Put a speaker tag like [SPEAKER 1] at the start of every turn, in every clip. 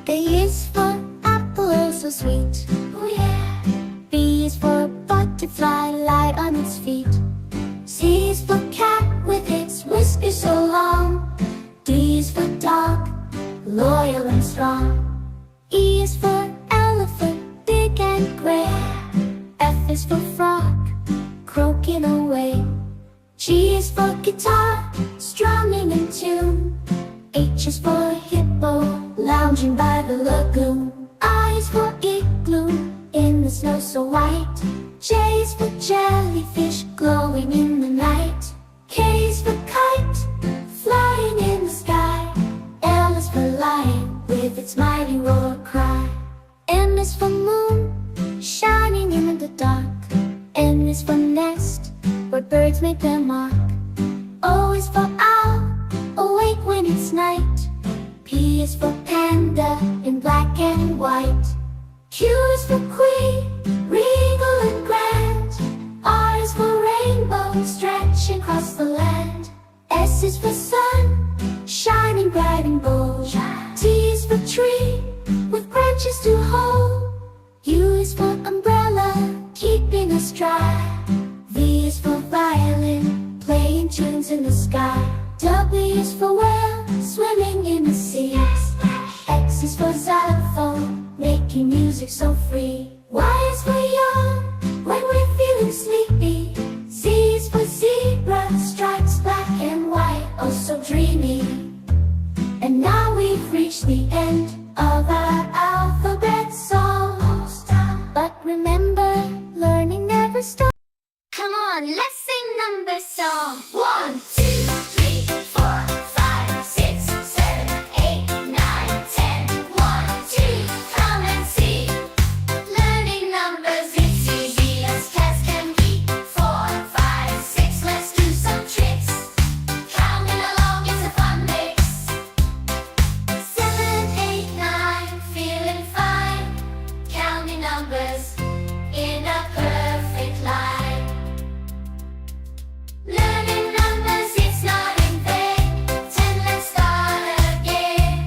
[SPEAKER 1] A is for apple, oh so sweet. Oh yeah. B is for butterfly, light on its feet. C is for cat with its whiskers so long. D is for dog, loyal and strong. E is for elephant, big and gray. F is for frog, croaking away. G is for guitar, strumming in tune. H is for hippo, lounging by the lagoon. I is for igloo, in the snow so white. J is for jellyfish, glowing in the night. K is for kite, flying in the sky. L is for lion, with its mighty roar cry. M is for moon, shining in the dark. N is for nest, where birds make their mark. O is for owl, awake when it's night. P is for panda, in black and white. Q is for queen, regal and grand. R is for rainbow, stretching across the land. S is for sun, shining bright and bold. T is for tree, with branches to hold. U is for umbrella, keeping us dry. V is for violin, playing tunes in the sky. W is for whale, swimming in the sea. X is for xylophone, making music so free. Y is for yawn, when we're feeling sleepy. Z is for zebra, stripes black and white, oh so dreamy. And now we've reached the end of our alphabet song. But remember, learning never stops. Come on, let's sing number song. 1, 2, 3, 4, 5, 6, 7, 8, 9, 10. 1, 2, come and see. Learning numbers, it's easy as cats can be. 4, 5, 6, let's do some tricks. Counting along is a fun mix. 7, 8, 9, feeling fine. Counting numbers in a perfect line. Learning numbers, it's not in vain. 10, let's start again.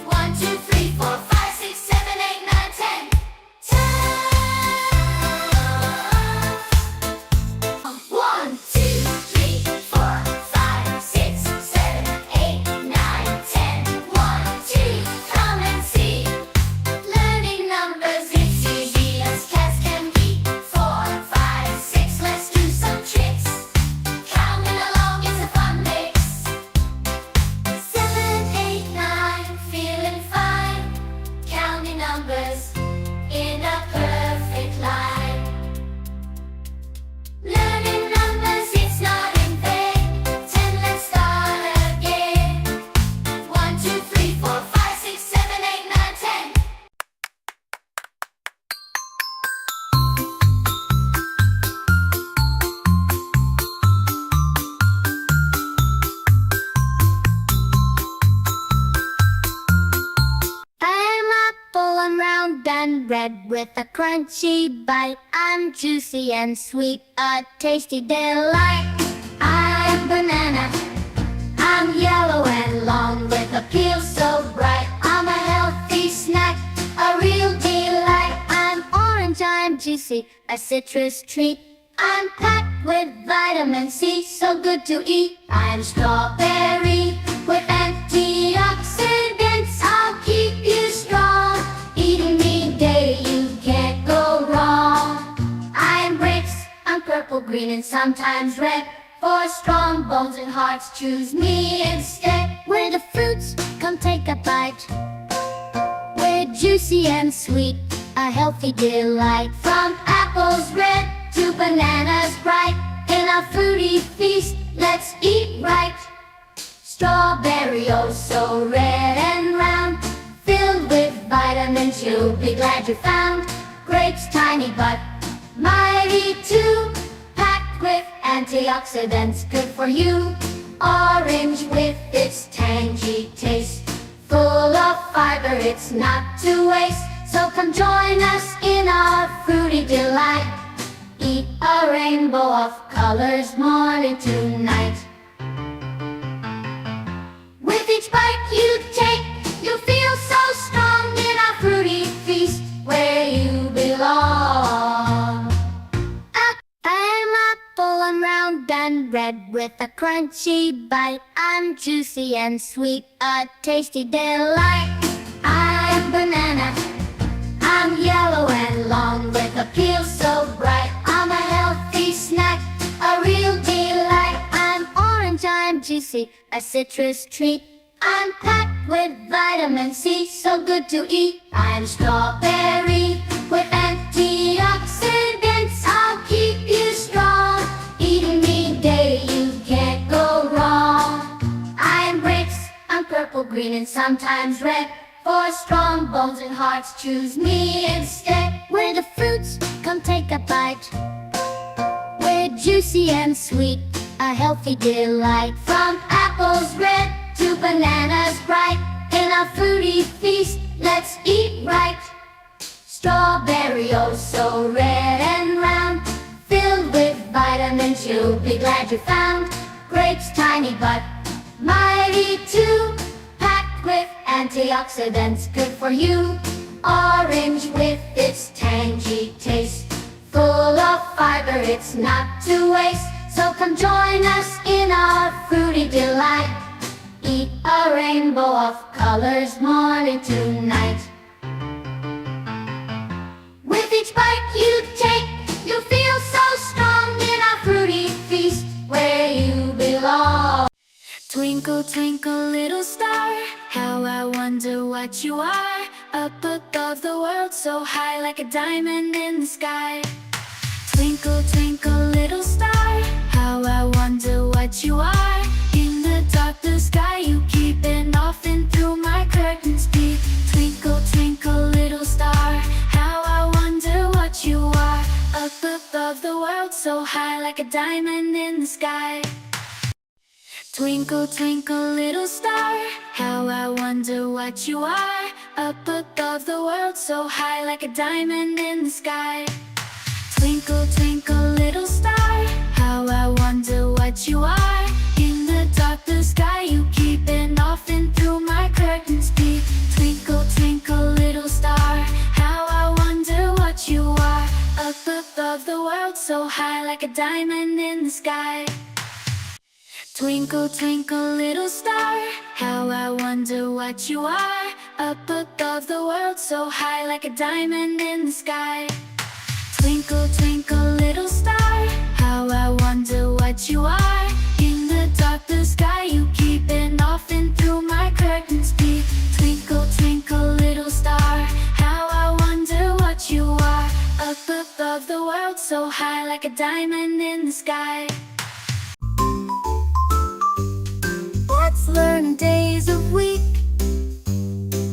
[SPEAKER 1] 1, 2, 3, 4, 5, 6, 7, 8, 9, 10. 10. 1, 2, 3, 4, 5, 6, 7, 8, 9, 10. 1, 2, come and see. Learning numbers, it's easy as cats can be. 4, 5, 6, let's do some tricks. Counting along is a fun mix. 7, 8, 9, feeling fine. Counting numbers in a perfect line. Learning numbers, it's not in vain. 10, let's start again. 1, 2, 3, 4, 5, 6, 7, 8, 9, 10. I'm apple, I'm round and red with a crunchy bite. I'm juicy and sweet, a tasty delight. I'm banana, I'm yellow and long with a peel so bright. I'm a healthy snack, a real delight. I'm orange, I'm juicy, a citrus treat. I'm packed with vitamin C, so good to eat. I'm strawberry with antioxidants. I'll keep you strong. Eating me daily, you can't go wrong. I'm grapes, I'm purple, green, and sometimes red. For strong bones and hearts, choose me instead. We're the fruits, come take a bite. We're juicy and sweet, a healthy delight. From apples red to bananas bright. In a fruity feast, let's eat right. Strawberry, oh so red and round, filled with vitamins you'll be glad you found. Grapes tiny but mighty too, packed with antioxidants good for you. Orange with its tangy taste, full of fiber, it's not to waste. So come join us in our fruity delight. Eat a rainbow of colors morning to night. With each bite you take, you feel so strong. crunchy bite. I'm juicy and sweet, a tasty delight. I'm banana, I'm yellow and long, with a peel so bright. I'm a healthy snack, a real delight. I'm orange, I'm juicy, a citrus treat. I'm packed with vitamin C, so good to eat. I'm strawberry, with antioxidants. I'll keep you strong. Eating me day, you can't go wrong. I'm grapes, I'm purple, green, and sometimes red. For strong bones and hearts, choose me instead. We're the fruits, come take a bite. We're juicy and sweet, a healthy delight. From apples red to bananas bright, in a fruity feast, let's eat right. Strawberry, oh so red and round, filled with vitamins, you'll be glad you found. Grapes tiny but mighty too, packed with antioxidants, good for you. Orange with its tangy taste, full of fiber, it's not to waste. So come join us in our fruity delight. Eat a rainbow of colors, morning to night. With each bite you take, you feel so strong in our fruity feast, where you belong. Twinkle, twinkle, little star, how I wonder what you are. Up above the world, so high, like a diamond in the sky. Twinkle, twinkle, little star, how I wonder what you are. In the dark blue sky, you keep it often through my curtains peek. Twinkle, twinkle, little star, how I wonder what you are. Up above the world, so high, like a diamond in the sky. Twinkle, twinkle, little star, how I wonder what you are. Up above the world, so high, like a diamond in the sky. Twinkle, twinkle, little star, how I wonder what you are. In the dark blue sky, you keep it often through my curtains peek. Twinkle, twinkle, little star, how I wonder what you are. Up above the world, so high, like a diamond in the sky. Twinkle, twinkle, little star, how I wonder what you are. Up above the world, so high, like a diamond in the sky. Twinkle, twinkle, little star, how I wonder what you are. In the dark blue sky, you keep it often through my curtains peek. Twinkle, twinkle, little star, how I wonder what you are. Up above the world, so high, like a diamond in the sky. Let's learn days of week.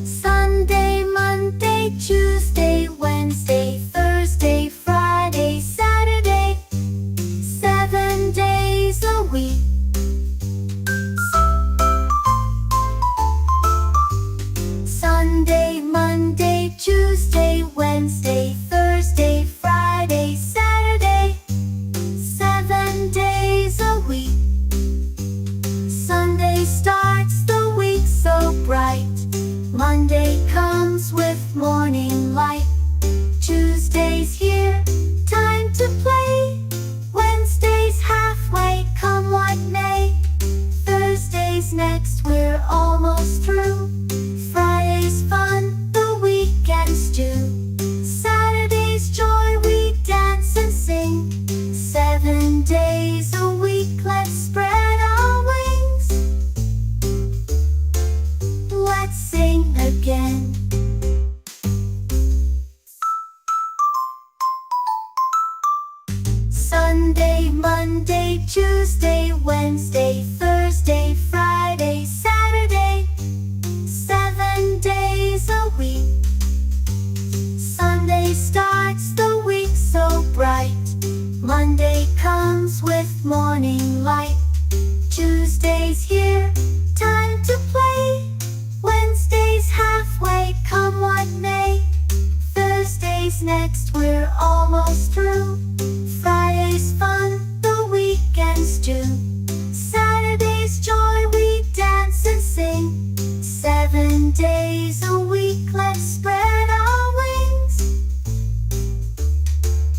[SPEAKER 1] Sunday, Monday, Tuesday, Wednesday, Thursday, Friday, Saturday. 7 days a week. Sunday, Monday, Tuesday, Wednesday, Thursday, Friday, Saturday. 7 days a week. Sunday starts the week so bright. Monday comes with morning light. Tuesday's here, time to play. Wednesday's halfway, come what may. Thursday's next, we're almost through. Friday's fun, the weekend's due. Saturday's joy, we dance and sing. 7 days a week, let's spread our wings. Let's sing again. Sunday, Monday, Tuesday, Wednesday, Thursday, Friday, Saturday. 7 days a week. Sunday starts the week so bright. Monday comes with morning light. Tuesday's here, time to play. Wednesday's halfway, come what may. Thursday's next, we're